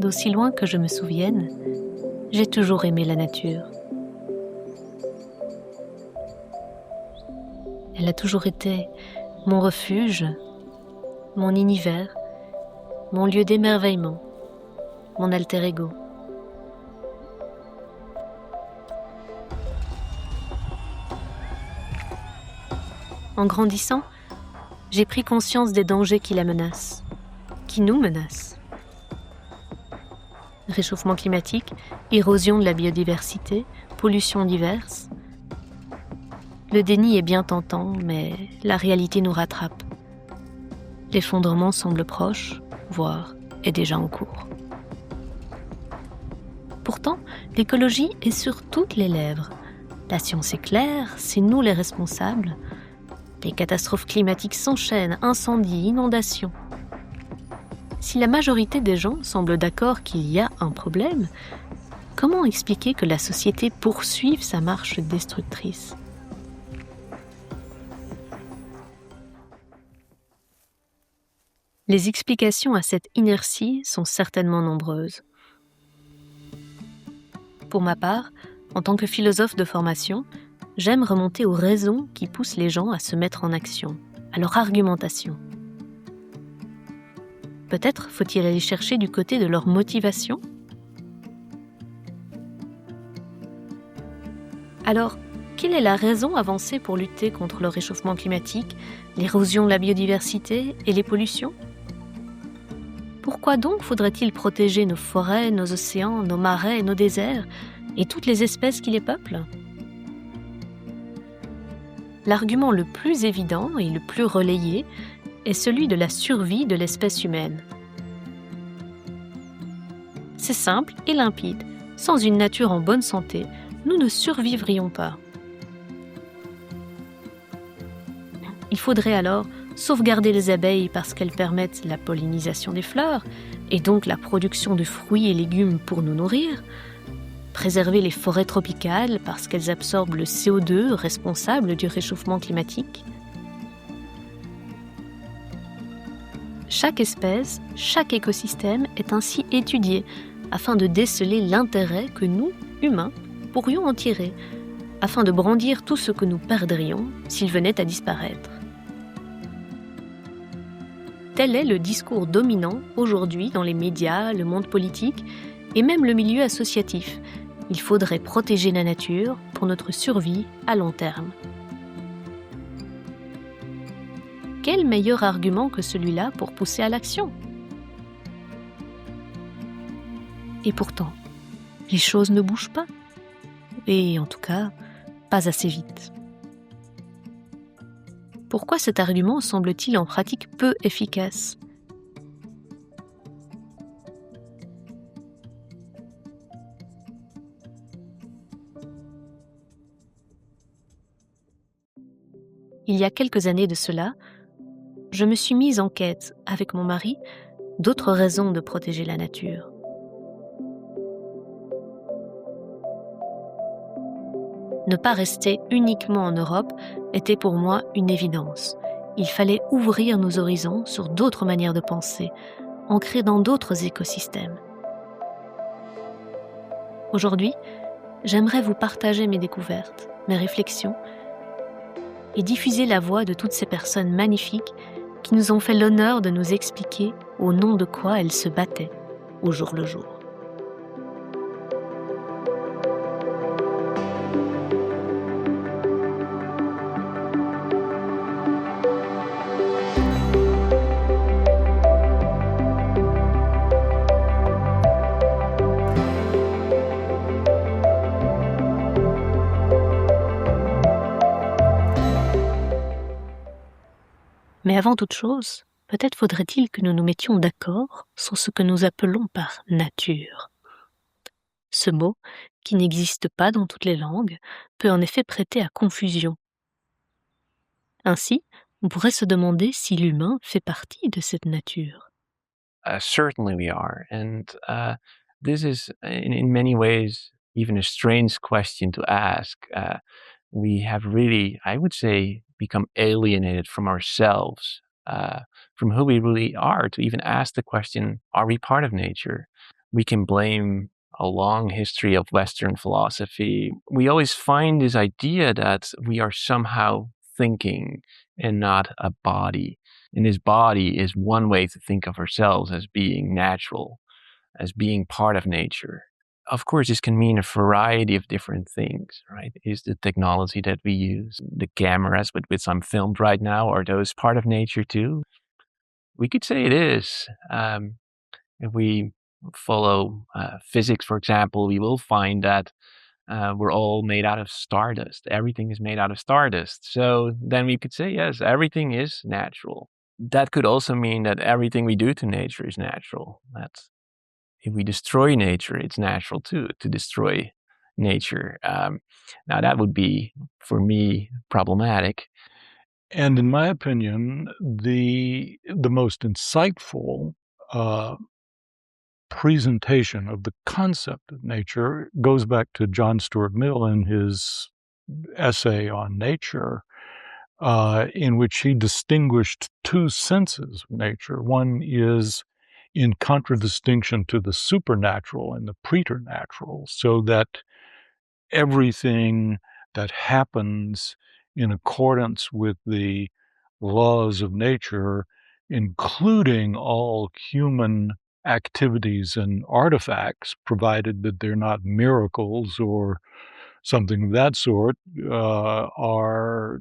d'aussi loin que je me souvienne, j'ai toujours aimé la nature. Elle a toujours été mon refuge, mon univers, mon lieu d'émerveillement, mon alter ego. En grandissant, j'ai pris conscience des dangers qui la menacent, qui nous menacent. Réchauffement climatique, érosion de la biodiversité, pollutions diverses. Le déni est bien tentant, mais la réalité nous rattrape. L'effondrement semble proche, voire est déjà en cours. Pourtant, l'écologie est sur toutes les lèvres. La science est claire, c'est nous les responsables. Les catastrophes climatiques s'enchaînent, incendies, inondations. Si la majorité des gens semblent d'accord qu'il y a un problème, comment expliquer que la société poursuive sa marche destructrice ? Les explications à cette inertie sont certainement nombreuses. Pour ma part, en tant que philosophe de formation, j'aime remonter aux raisons qui poussent les gens à se mettre en action, à leur argumentation. Peut-être faut-il aller chercher du côté de leur motivation ? Alors, quelle est la raison avancée pour lutter contre le réchauffement climatique, l'érosion de la biodiversité et les pollutions ? Pourquoi donc faudrait-il protéger nos forêts, nos océans, nos marais, nos déserts et toutes les espèces qui les peuplent ? L'argument le plus évident et le plus relayé est celui de la survie de l'espèce humaine. C'est simple et limpide. Sans une nature en bonne santé, nous ne survivrions pas. Il faudrait alors sauvegarder les abeilles parce qu'elles permettent la pollinisation des fleurs et donc la production de fruits et légumes pour nous nourrir, préserver les forêts tropicales parce qu'elles absorbent le CO2 responsable du réchauffement climatique. Chaque espèce, chaque écosystème est ainsi étudié afin de déceler l'intérêt que nous, humains, pourrions en tirer, afin de brandir tout ce que nous perdrions s'il venait à disparaître. Tel est le discours dominant aujourd'hui dans les médias, le monde politique et même le milieu associatif. Il faudrait protéger la nature pour notre survie à long terme. Quel meilleur argument que celui-là pour pousser à l'action ? Et pourtant, les choses ne bougent pas. Et en tout cas, pas assez vite. Pourquoi cet argument semble-t-il en pratique peu efficace ? Il y a quelques années de cela, je me suis mise en quête, avec mon mari, d'autres raisons de protéger la nature. Ne pas rester uniquement en Europe était pour moi une évidence. Il fallait ouvrir nos horizons sur d'autres manières de penser, ancrées dans d'autres écosystèmes. Aujourd'hui, j'aimerais vous partager mes découvertes, mes réflexions, et diffuser la voix de toutes ces personnes magnifiques qui nous ont fait l'honneur de nous expliquer au nom de quoi elles se battaient au jour le jour. Mais avant toute chose, peut-être faudrait-il que nous nous mettions d'accord sur ce que nous appelons par nature. Ce mot, qui n'existe pas dans toutes les langues, peut en effet prêter à confusion. Ainsi, on pourrait se demander si l'humain fait partie de cette nature. Certainly we are. And this is, in many ways, even a strange question to ask. We have really, I would say, become alienated from ourselves, from who we really are, to even ask the question, are we part of nature? we can blame a long history of Western philosophy. We always find this idea that we are somehow thinking and not a body. And this body is one way to think of ourselves as being natural, as being part of nature. Of course, this can mean a variety of different things, right? Is the technology that we use, the cameras with which I'm filmed right now, are those part of nature too? We could say it is. If we follow physics, for example, we will find that we're all made out of stardust. Everything is made out of stardust. So then we could say, yes, everything is natural. That could also mean that everything we do to nature is natural. That's if we destroy nature, it's natural too to destroy nature. Now that would be, for me, problematic. And in my opinion, the most insightful presentation of the concept of nature goes back to John Stuart Mill in his essay on nature, in which he distinguished two senses of nature. One is in contradistinction to the supernatural and the preternatural, so that everything that happens in accordance with the laws of nature, including all human activities and artifacts, provided that they're not miracles or something of that sort, are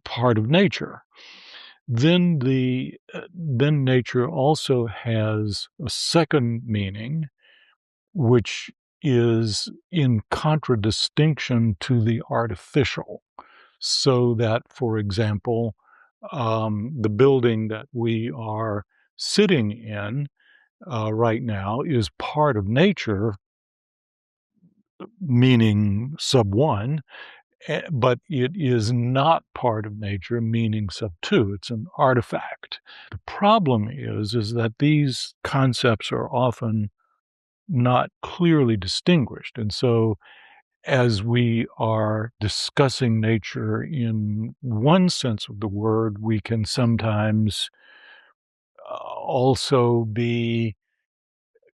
part of nature. Then nature also has a second meaning, which is in contradistinction to the artificial. So that, for example, the building that we are sitting in right now is part of nature, meaning sub one, but it is not part of nature, meaning sub two. It's an artifact. The problem is that these concepts are often not clearly distinguished. And so as we are discussing nature in one sense of the word, we can sometimes also be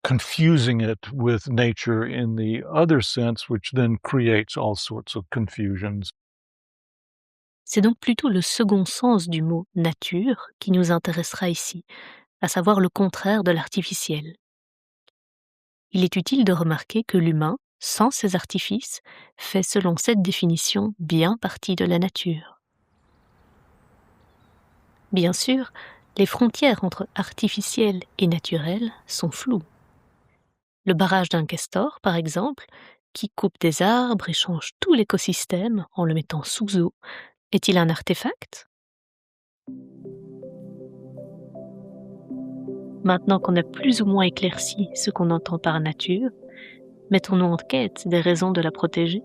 confusing it with nature in the other sense, which then creates all sorts of confusions. C'est donc plutôt le second sens du mot nature qui nous intéressera ici, à savoir le contraire de l'artificiel. Il est utile de remarquer que l'humain, sans ces artifices, fait selon cette définition bien partie de la nature. Bien sûr, les frontières entre artificiel et naturel sont floues. Le barrage d'un castor, par exemple, qui coupe des arbres et change tout l'écosystème en le mettant sous eau, est-il un artefact? Maintenant qu'on a plus ou moins éclairci ce qu'on entend par nature, mettons-nous en quête des raisons de la protéger.